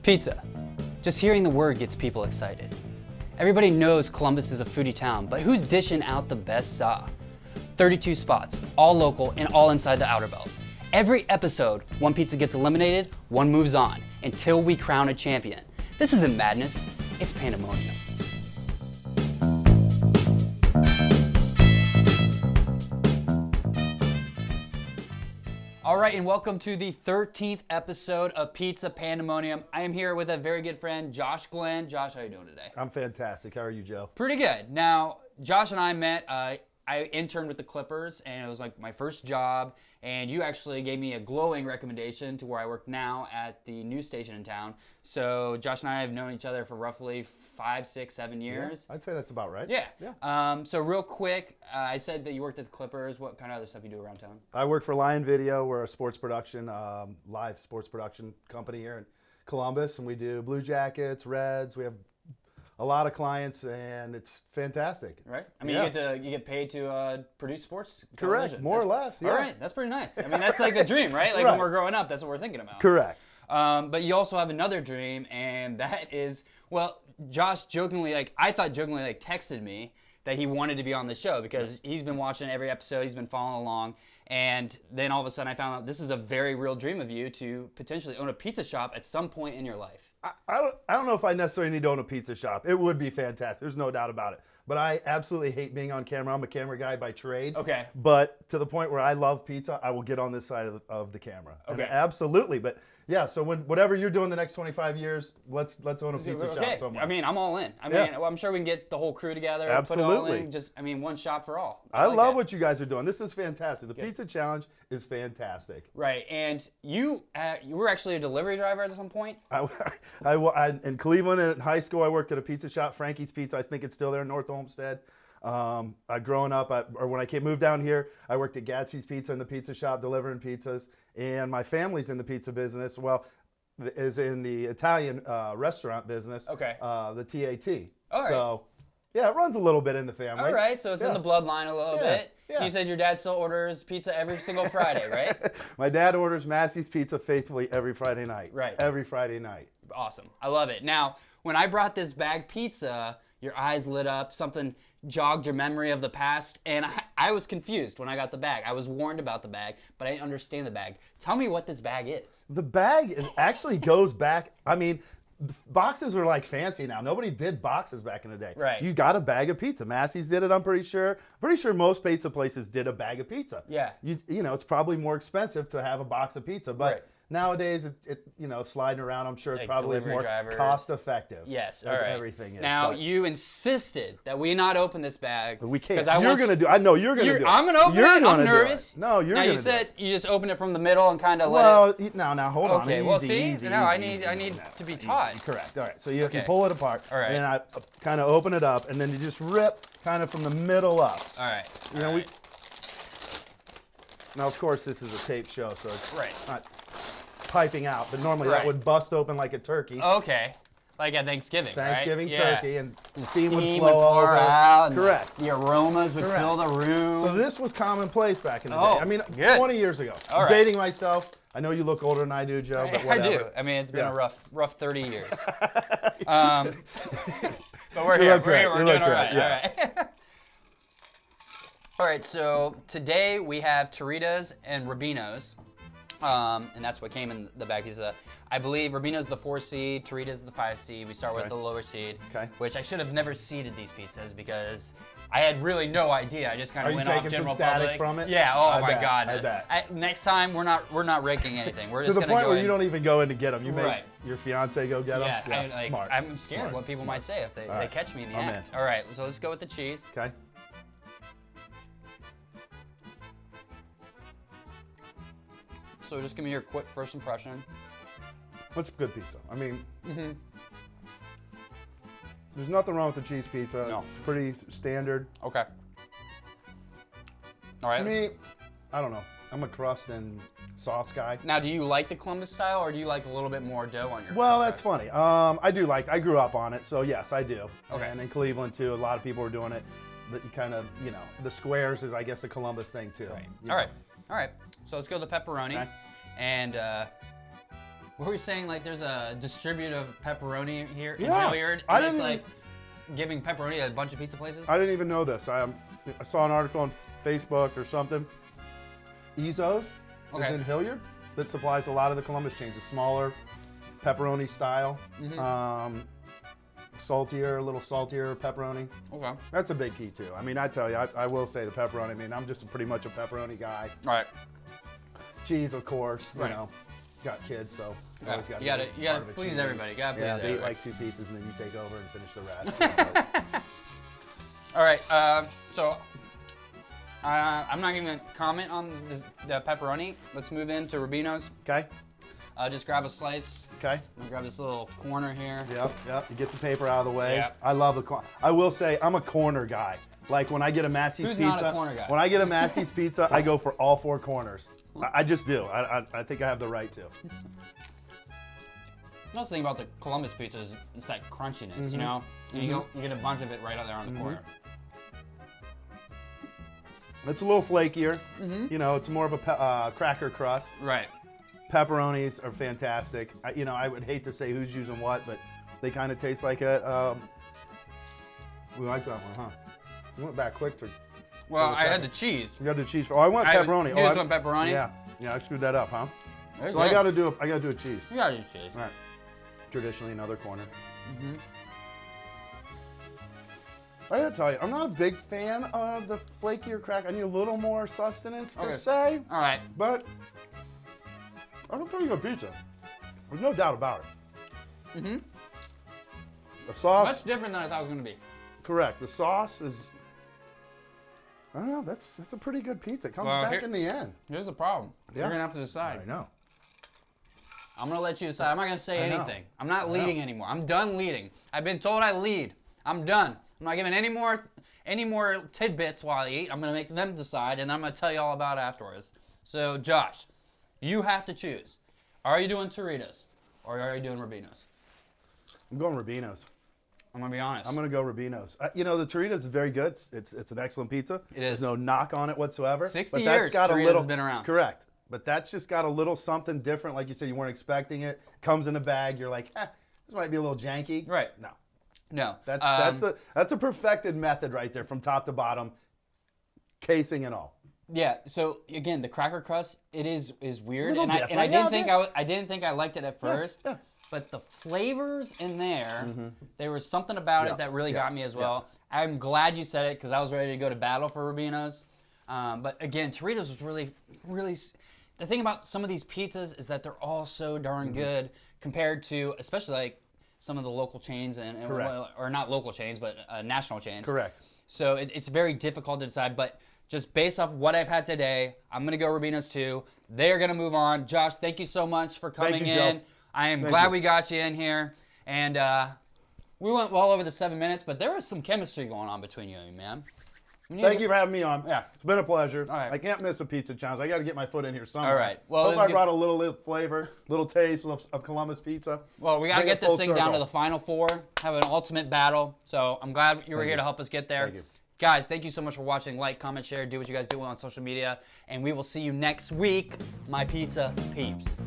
Pizza. Just hearing the word gets people excited. Everybody knows Columbus is a foodie town, but who's dishing out the best za? 32 spots, all local and all inside the Outer Belt. Every episode, one pizza gets eliminated, one moves on, until we crown a champion. This isn't madness, it's PANdemonium. All right, and welcome to the 13th episode of Pizza PANdemonium. I am here with a very good friend, Josh Glenn. Josh, how are you doing today? I'm fantastic. How are you, Joe? Pretty good. Now, Josh and I met, I interned with the Clippers, and it was like my first job, and you actually gave me a glowing recommendation to where I work now at the news station in town. So Josh and I have known each other for roughly 5, 6, 7 years. Yeah, I'd say that's about right. Yeah. So real quick, I said that you worked at the Clippers. What kind of other stuff you do around town? I work for Lion Video. We're a sports production, live sports production company here in Columbus, and we do Blue Jackets, Reds. We have a lot of clients, and it's fantastic. Right. I mean, Yeah. you get paid to produce sports Correct. television. More or less. Yeah. All right. That's pretty nice. I mean, that's like the dream, right? Like when Right. we're growing up, that's what we're thinking about. Correct. But you also have another dream, and that is, well, Josh jokingly, texted me that he wanted to be on the show because he's been watching every episode, he's been following along, and then all of a sudden I found out this is a very real dream of you to potentially own a pizza shop at some point in your life. I don't know if I necessarily need to own a pizza shop. It would be fantastic. There's no doubt about it. But I absolutely hate being on camera. I'm a camera guy by trade. Okay. But to the point where I love pizza, I will get on this side of the camera. Okay. And absolutely. But yeah, so whatever you're doing the next 25 years, let's own a pizza shop somewhere. I mean, I'm all in. I mean, Yeah. I'm sure we can get the whole crew together and put it all in. Absolutely. One shop for all. I like love that. what you guys are doing. This is fantastic. The pizza challenge is fantastic. Right, and you were actually a delivery driver at some point? In Cleveland in high school, I worked at a pizza shop, Frankie's Pizza. I think it's still there in North Olmsted. Growing up, when I moved down here, I worked at Gatsby's Pizza in the pizza shop, delivering pizzas. And my family's in the pizza business. Well, is in the Italian restaurant business. Okay. The TAT. All right. So, yeah, it runs a little bit in the family. All right, so it's in the bloodline a little bit. Yeah. You said your dad still orders pizza every single Friday, right? My dad orders Massey's Pizza faithfully every Friday night. Right. Every Friday night. Awesome. I love it. Now, when I brought this bag pizza, your eyes lit up, something jogged your memory of the past, and I was confused when I got the bag. I was warned about the bag, but I didn't understand the bag. Tell me what this bag is. The bag actually goes back, boxes are like fancy now. Nobody did boxes back in the day. Right. You got a bag of pizza. Massey's did it, I'm pretty sure. Pretty sure most pizza places did a bag of pizza. Yeah. You know, it's probably more expensive to have a box of pizza, but Right. nowadays sliding around, I'm sure it Like probably is delivery more drivers. cost effective. Yes, as all right. everything is. Now, but you insisted that we not open this bag. we can't. Because I You're want gonna do. I know you're gonna do it. I'm gonna open You're it. gonna I'm do nervous. It. No, you're now, gonna you do said it. you just open it from the middle and kind of Well, let it. now hold on. Okay, Easy, well, see, easy, now I easy, need easy. to be Easy. taught. Correct. All right. So you Okay. pull it apart. All right. And then I kind of open it up, and then you just rip kind of from the middle up. All right. You know, Now, of course, this is a tape show, so it's not piping out. But normally Right. that would bust open like a turkey. Okay. Like at Thanksgiving, Thanksgiving right? turkey, and steam would Steam flow pour over. out. And Correct. The aromas would Correct. fill the room. So this was commonplace back in the Oh, day. I mean, good. 20 years ago. All right. Dating myself. I know you look older than I do, Joe, but I whatever. do. I mean, it's been Yeah. a rough 30 years. But we're You here. look We're great. here. We're You doing look all great, right. yeah. All right. All right. So today we have Teritas and Rubinos, and that's what came in the bag. I believe Rubino's the 4 seed, Terita's the 5 seed. We start with Okay. the lower seed, Okay. which I should have never seeded these pizzas because I had really no idea. I just kind Are of you went taking off some general static public. from it? Yeah. Oh I my bet, God. I bet. Next time we're not raking anything. We're To just the gonna point go where in. you don't even go in to get them. You make Right. your fiance go get them. Yeah, Smart. I'm scared Smart. what people might say if they right. catch me in the I'm act. in. All right, so let's go with the cheese. Okay. So just give me your quick first impression. What's good pizza? I mean, Mm-hmm. there's nothing wrong with the cheese pizza. No. It's pretty standard. Okay. All right. I mean, I don't know. I'm a crust and sauce guy. Now, do you like the Columbus style, or do you like a little bit more dough on your? Well, crust? that's funny. I grew up on it, so yes, I do. Okay. And in Cleveland too, a lot of people were doing it. That you kind of, the squares is, I guess, a Columbus thing too. Right. You All know. right. All right. So let's go with the pepperoni, Okay. and What were you saying? Like, there's a distributive pepperoni here in Yeah, Hilliard, I and it's didn't like giving pepperoni to a bunch of pizza places? I didn't even know this. I saw an article on Facebook or something. Ezos Okay. is in Hilliard that supplies a lot of the Columbus chains, a smaller pepperoni style, saltier, a little saltier pepperoni. Okay. That's a big key too. I mean, I tell you, I will say the pepperoni. I mean, I'm just pretty much a pepperoni guy. All right. Cheese, of course. Right. You know, got kids, so Yeah. always got You gotta please cheese. everybody. You gotta please Yeah, they eat everybody. like 2 pieces and then you take over and finish the rest. All right. So I'm not gonna comment on the pepperoni. Let's move into Rubino's. Okay. Just grab a slice. Okay. I'm gonna grab this little corner here. Yep. You get the paper out of the way. Yep. I love the corner. I will say I'm a corner guy. Like when I get a Massey's Who's pizza. not a corner guy? When I get a Massey's pizza, I go for all 4 corners. I just do. I think I have the right to. The most thing about the Columbus pizza is it's that crunchiness, you know? And you get a bunch of it right out there on the corner. It's a little flakier. You know, it's more of a cracker crust. Right. Pepperonis are fantastic. You know, I would hate to say who's using what, but they kind of taste like a. We like that one, huh? You went back quick to. Well, I had the cheese. You got the cheese. Oh, I want pepperoni. You just want pepperoni? Yeah, I screwed that up, huh? Very So good. I got to do a cheese. You gotta do cheese. All right. Traditionally, another corner. I gotta tell you, I'm not a big fan of the flakier crack. I need a little more sustenance per se, All right. but that's a pretty good pizza. There's no doubt about it. The sauce, Much different than I thought it was gonna be. correct. The sauce is, I don't know. That's a pretty good pizza. It comes back in the end. Here's the problem. Yeah. You're gonna have to decide. I know. I'm gonna let you decide. I'm not gonna say I know. anything. I'm not I leading know. anymore. I'm done leading. I've been told I lead. I'm done. I'm not giving any more tidbits while I eat. I'm gonna make them decide, and I'm gonna tell you all about it afterwards. So, Josh, you have to choose. Are you doing Teritas or are you doing Rubino's? I'm going Rubino's. I'm gonna be honest. I'm going to go Rubino's. You know, the Terita is very good. It's an excellent pizza. It is. There's no knock on it whatsoever. 60 but that's years got Terita's a little, has been around. Correct. But that's just got a little something different. Like you said, you weren't expecting it. Comes in a bag. You're like, this might be a little janky. Right. No. No. That's a perfected method right there from top to bottom, casing and all. Yeah. So again, the cracker crust is weird, Little and I different. didn't Yeah, think yeah. I didn't think I liked it at first. Yeah. But the flavors in there, there was something about it that really got me as well. I'm glad you said it because I was ready to go to battle for Rubino's. But again, Teritas was really. The thing about some of these pizzas is that they're all so darn good compared to, especially like some of the local chains and or not local chains, but national chains. Correct. So it's very difficult to decide, but just based off what I've had today, I'm going to go Rubino's too. They're going to move on. Josh, thank you so much for coming Thank you, in. Joe. I am glad we got you in here. And we went well over the 7 minutes, but there was some chemistry going on between you and me, man. Thank you for having me on. Yeah. It's been a pleasure. All right. I can't miss a pizza challenge. I got to get my foot in here somewhere. All right. Well, Hope I brought a little flavor, little taste of Columbus pizza. Well, we got to Bring it get this full thing down to circle. the final 4, have an ultimate battle. So I'm glad you were here to help us get there. Thank you. Guys, thank you so much for watching. Like, comment, share, do what you guys do on social media. And we will see you next week, my pizza peeps.